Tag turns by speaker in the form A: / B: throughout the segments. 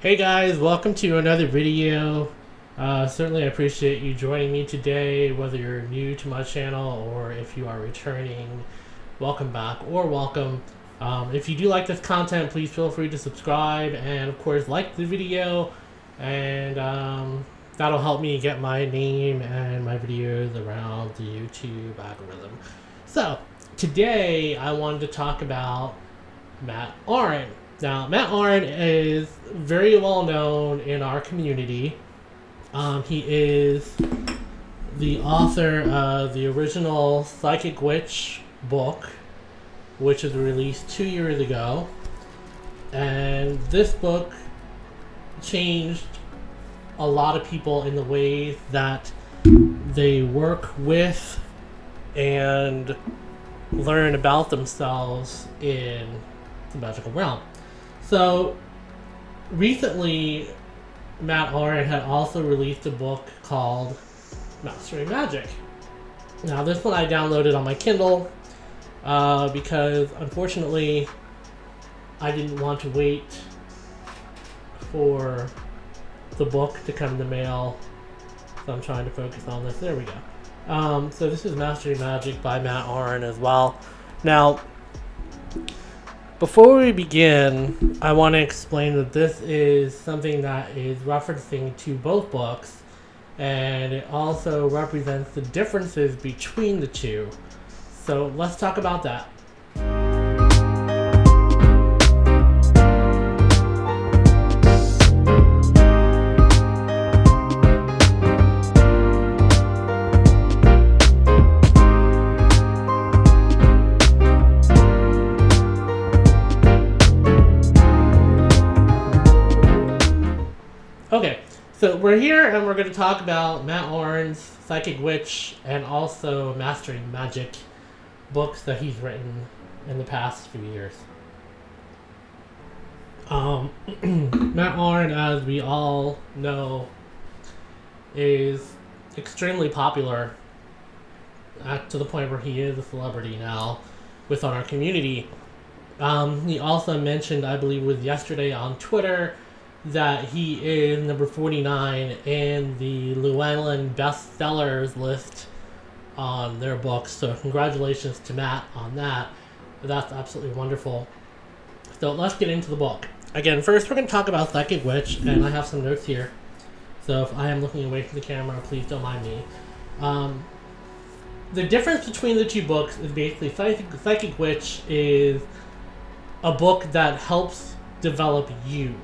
A: Hey guys, welcome to another video. Certainly I appreciate you joining me today, whether you're new to my channel or if you are returning. Welcome back or welcome. If you do like this content, please feel free to subscribe and of course like the video, and that'll help me get my name and my videos around the YouTube algorithm. So today I wanted to talk about Auryn. Now, Auryn is very well known in our community. He is the author of the original Psychic Witch book, which was released 2 years ago. And this book changed a lot of people in the ways that they work with and learn about themselves in the magical realm. So, recently, Auryn had also released a book called Mastering Magick. Now, this one I downloaded on my Kindle because, unfortunately, I didn't want to wait for the book to come in the mail, so I'm trying to focus on this. There we go. So this is Mastering Magick by Auryn as well. Now, before we begin, I want to explain that this is something that is referencing to both books, and it also represents the differences between the two. So let's talk about that. Okay, so we're here and we're going to talk about Auryn's Psychic Witch and also Mastering Magick books that he's written in the past few years. Auryn, as we all know, is extremely popular to the point where he is a celebrity now within our community. He also mentioned, I believe it was yesterday on Twitter, that he is number 49 in the Llewellyn bestsellers list on their books. So congratulations to Matt on that. That's absolutely wonderful. So let's get into the book. Again, first we're going to talk about Psychic Witch, and I have some notes here. So if I am looking away from the camera, please don't mind me. The difference between the two books is basically Psychic Witch is a book that helps develop you.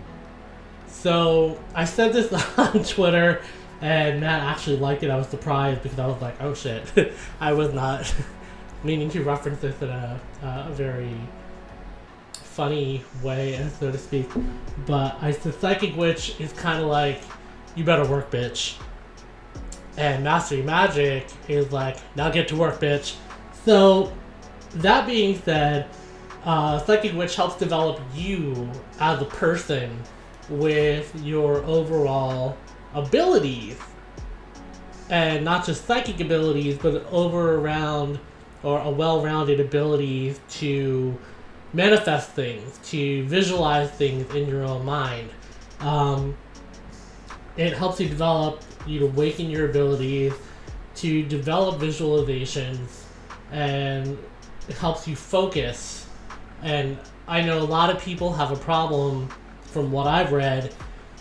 A: So I said this on Twitter, and Matt actually liked it. I was surprised because I was like, oh shit. I was not meaning to reference this in a very funny way, so to speak. But I said Psychic Witch is kind of like, you better work, bitch. And Mastering Magick is like, now get to work, bitch. So that being said, Psychic Witch helps develop you as a person with your overall abilities, and not just psychic abilities, but a well-rounded abilities to manifest things, to visualize things in your own mind. It helps you to awaken your abilities, to develop visualizations, and it helps you focus. And I know a lot of people have a problem, from what I've read,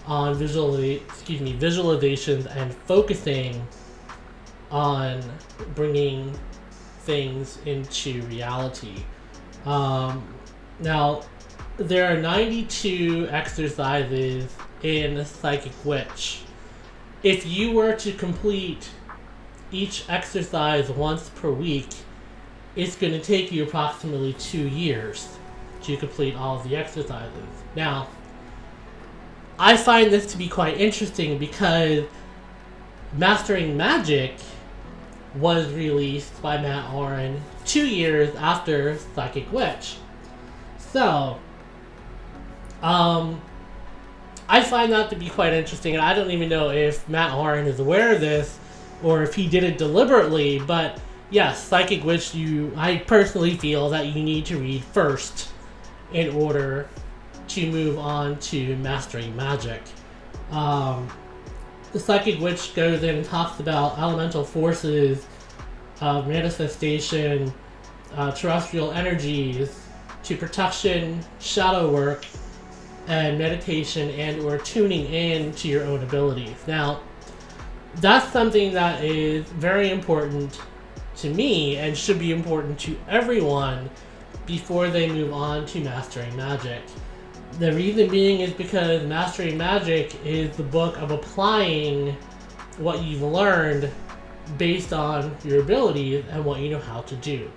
A: on visualizations and focusing on bringing things into reality. Now, there are 92 exercises in Psychic Witch. If you were to complete each exercise once per week, it's going to take you approximately 2 years to complete all of the exercises. Now, I find this to be quite interesting because Mastering Magick was released by Auryn 2 years after Psychic Witch. So, I find that to be quite interesting, and I don't even know if Auryn is aware of this or if he did it deliberately, but yes, Psychic Witch, I personally feel that you need to read first in order to move on to mastering magic. The Psychic Witch goes in and talks about elemental forces, manifestation, terrestrial energies, to protection, shadow work, and meditation and or tuning in to your own abilities. Now, that's something that is very important to me and should be important to everyone before they move on to mastering magic. The reason being is because Mastering Magic is the book of applying what you've learned based on your abilities and what you know how to do.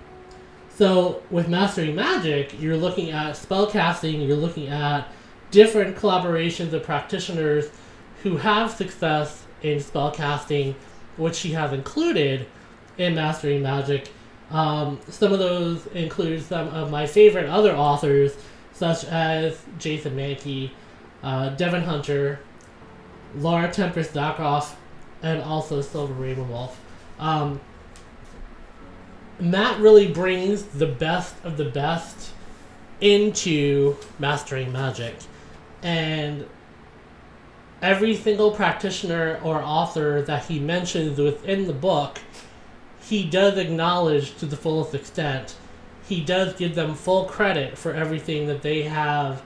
A: So with Mastering Magic, you're looking at spellcasting, you're looking at different collaborations of practitioners who have success in spellcasting, which he has included in Mastering Magic. Some of those include some of my favorite other authors, such as Jason Mankey, Devin Hunter, Laura Tempest Zakroff, and also Silver Ravenwolf. Matt really brings the best of the best into Mastering Magic. And every single practitioner or author that he mentions within the book, he does acknowledge to the fullest extent. He does give them full credit for everything that they have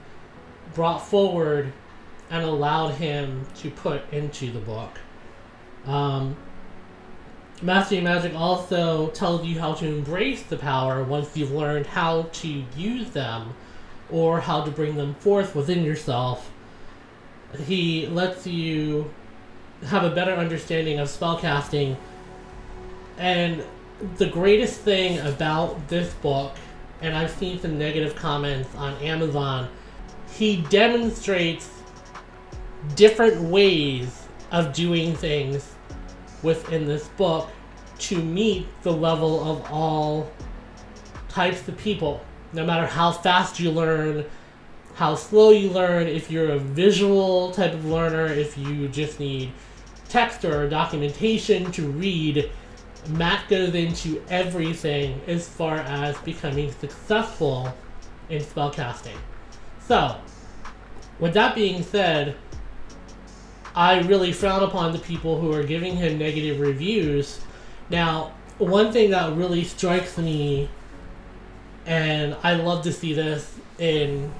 A: brought forward and allowed him to put into the book. Mastering Magic also tells you how to embrace the power once you've learned how to use them or how to bring them forth within yourself. He lets you have a better understanding of spellcasting. And the greatest thing about this book, and I've seen some negative comments on Amazon, he demonstrates different ways of doing things within this book to meet the level of all types of people. No matter how fast you learn, how slow you learn, if you're a visual type of learner, if you just need text or documentation to read, Matt goes into everything as far as becoming successful in spellcasting. So, with that being said, I really frown upon the people who are giving him negative reviews. Now, one thing that really strikes me, and I love to see this in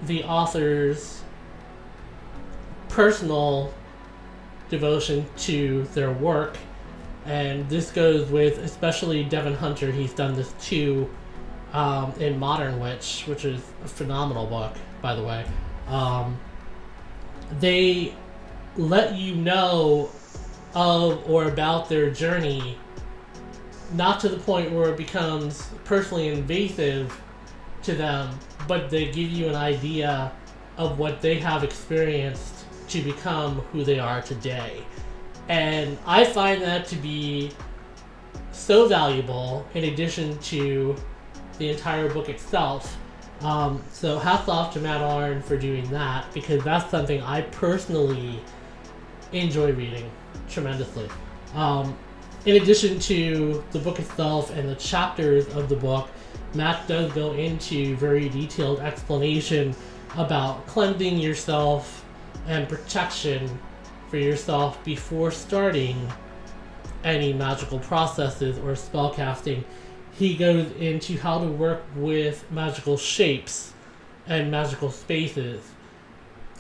A: the author's personal devotion to their work, and this goes with especially Devin Hunter. He's done this too in Modern Witch, which is a phenomenal book, by the way. They let you know of or about their journey, not to the point where it becomes personally invasive to them, but they give you an idea of what they have experienced to become who they are today. And I find that to be so valuable in addition to the entire book itself. So hats off to Matt Auryn for doing that, because that's something I personally enjoy reading tremendously. In addition to the book itself and the chapters of the book, Matt does go into very detailed explanation about cleansing yourself and protection for yourself before starting any magical processes or spellcasting. He goes into how to work with magical shapes and magical spaces,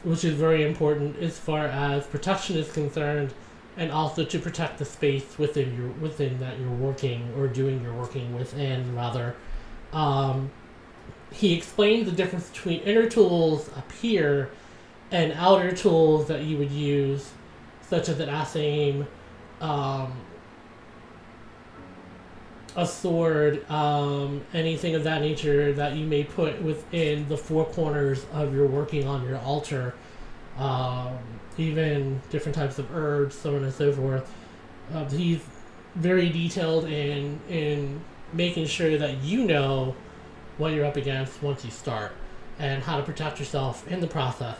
A: which is very important as far as protection is concerned, and also to protect the space within that you're working or doing your working within, rather. He explains the difference between inner tools up here and outer tools that you would use, such as an aim, a sword, anything of that nature that you may put within the four corners of your working on your altar, even different types of herbs, so on and so forth. He's very detailed in making sure that you know what you're up against once you start and how to protect yourself in the process.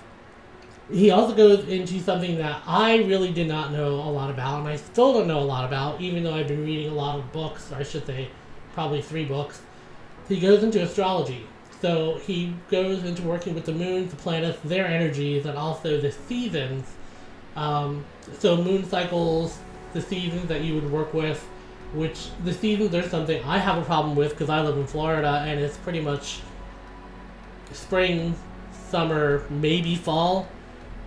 A: He also goes into something that I really did not know a lot about, and I still don't know a lot about, even though I've been reading a lot of books, or I should say probably 3 books. He goes into astrology. So he goes into working with the moons, the planets, their energies, and also the seasons. So moon cycles, the seasons that you would work with, which the seasons are something I have a problem with because I live in Florida and it's pretty much spring, summer, maybe fall,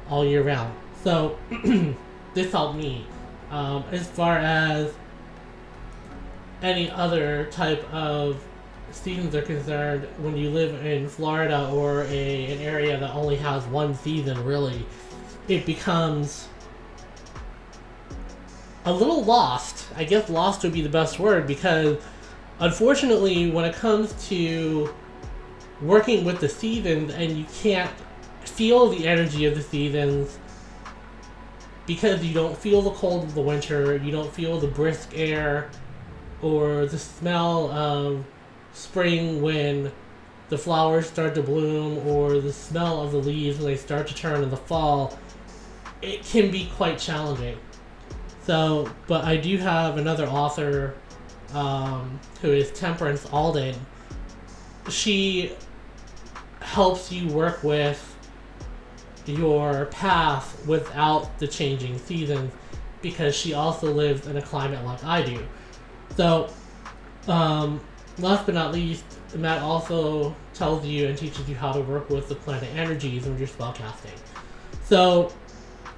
A: all year round. So this helped me. As far as any other type of seasons are concerned, when you live in Florida or an area that only has one season, really, it becomes a little lost. I guess lost would be the best word, because unfortunately when it comes to working with the seasons and you can't feel the energy of the seasons because you don't feel the cold of the winter, you don't feel the brisk air or the smell of spring when the flowers start to bloom, or the smell of the leaves when they start to turn in the fall, it can be quite challenging. So, but I do have another author who is Temperance Alden. She helps you work with your path without the changing seasons, because she also lives in a climate like I do. So, last but not least, Matt also tells you and teaches you how to work with the planet energies when you're spellcasting. So,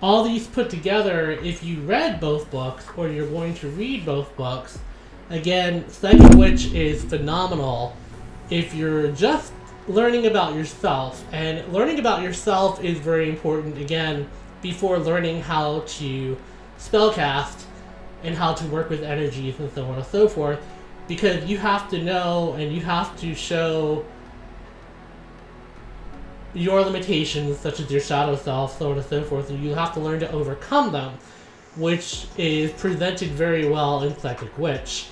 A: all these put together, if you read both books, or you're going to read both books, again, Psychic Witch is phenomenal if you're just learning about yourself. And learning about yourself is very important, again, before learning how to spellcast and how to work with energies and so on and so forth, because you have to know and you have to show your limitations, such as your shadow self, so on and so forth, and you have to learn to overcome them, which is presented very well in Psychic Witch.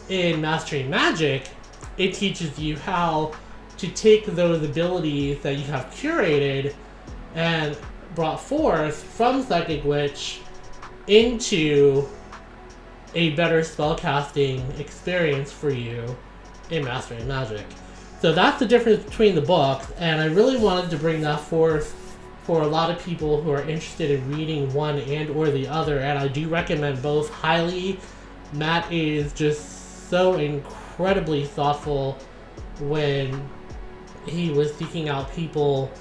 A: In Mastering Magic, it teaches you how to take those abilities that you have curated and brought forth from Psychic Witch into a better spellcasting experience for you in Mastering Magic. So that's the difference between the books, and I really wanted to bring that forth for a lot of people who are interested in reading one and or the other, and I do recommend both highly. Matt is just so incredibly thoughtful when he was seeking out people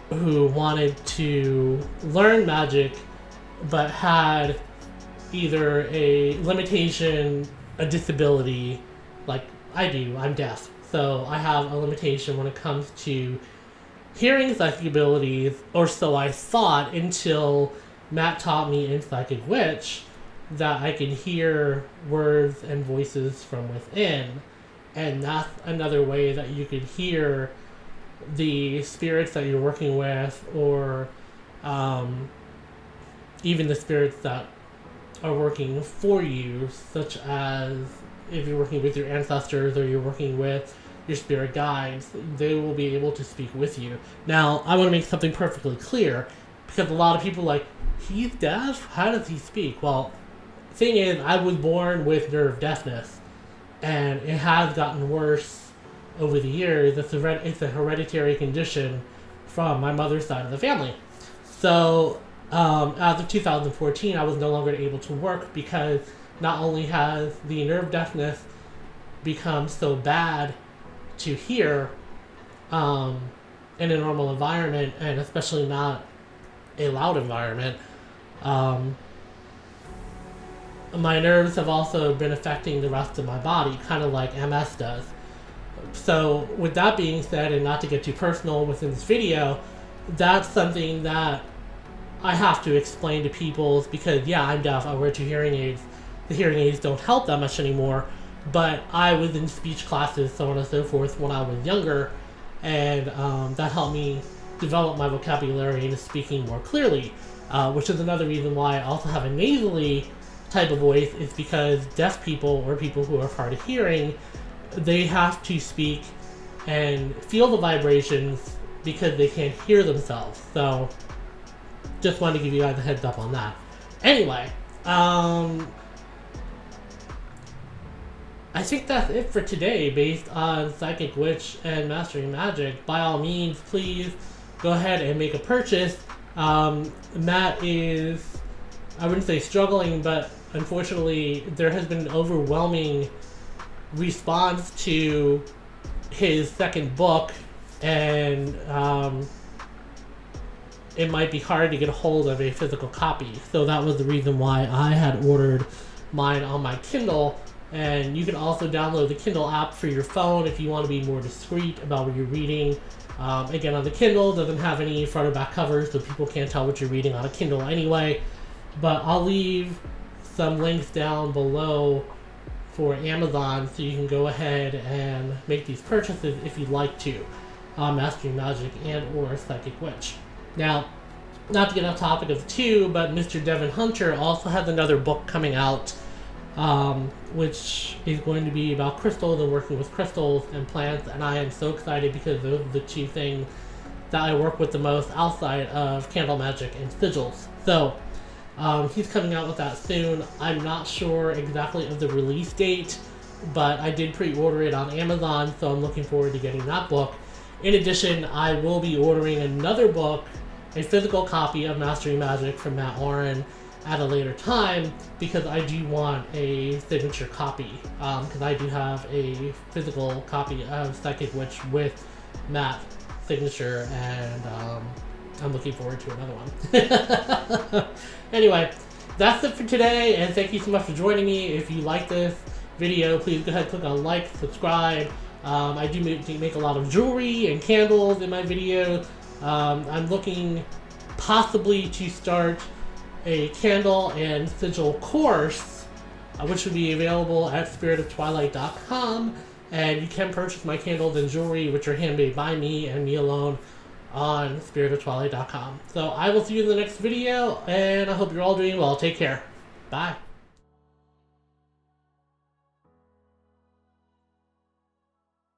A: who wanted to learn magic but had either a limitation, a disability, like I do. I'm deaf, so I have a limitation when it comes to hearing psychic abilities, or so I thought until Matt taught me in Psychic Witch that I could hear words and voices from within. And that's another way that you could hear the spirits that you're working with, or even the spirits that are working for you, such as if you're working with your ancestors or you're working with your spirit guides, they will be able to speak with you. Now, I want to make something perfectly clear, because a lot of people are like, he's deaf? How does he speak? Well, the thing is, I was born with nerve deafness, and it has gotten worse over the years. It's a hereditary condition from my mother's side of the family. So, as of 2014, I was no longer able to work, because not only has the nerve deafness become so bad to hear in a normal environment, and especially not a loud environment, my nerves have also been affecting the rest of my body, kind of like MS does. So with that being said, and not to get too personal within this video, that's something that I have to explain to people, because yeah, I'm deaf, I wear 2 hearing aids. The hearing aids don't help that much anymore, but I was in speech classes, so on and so forth, when I was younger, and that helped me develop my vocabulary into speaking more clearly, which is another reason why I also have a nasally type of voice, is because deaf people, or people who are hard of hearing, they have to speak and feel the vibrations because they can't hear themselves. So just wanted to give you guys a heads up on that. Anyway, I I think that's it for today based on Psychic Witch and Mastering Magic. By all means, please go ahead and make a purchase. Matt is, I wouldn't say struggling, but unfortunately there has been an overwhelming response to his second book, and it might be hard to get a hold of a physical copy. So that was the reason why I had ordered mine on my Kindle. And you can also download the Kindle app for your phone if you want to be more discreet about what you're reading. Again, on the Kindle, it doesn't have any front or back covers, so people can't tell what you're reading on a Kindle anyway. But I'll leave some links down below for Amazon, so you can go ahead and make these purchases if you'd like to. Mastering Magic and or Psychic Witch. Now, not to get off topic of the two, but Mr. Devin Hunter also has another book coming out, which is going to be about crystals and working with crystals and plants, and I am so excited because those are the two things that I work with the most outside of candle magic and sigils. So, he's coming out with that soon. I'm not sure exactly of the release date, but I did pre-order it on Amazon, so I'm looking forward to getting that book. In addition, I will be ordering another book, a physical copy of Mastering Magic from Matt Auryn at a later time, because I do want a signature copy, because I do have a physical copy of Psychic Witch with Matt's signature, and I'm looking forward to another one. Anyway, that's it for today, and thank you so much for joining me. If you like this video, please go ahead and click on like, subscribe. I do make a lot of jewelry and candles in my videos. I'm looking possibly to start a candle and sigil course, which will be available at spiritoftwilight.com, and you can purchase my candles and jewelry, which are handmade by me and me alone, on spiritoftwilight.com. So I will see you in the next video, and I hope you're all doing well. Take care. Bye.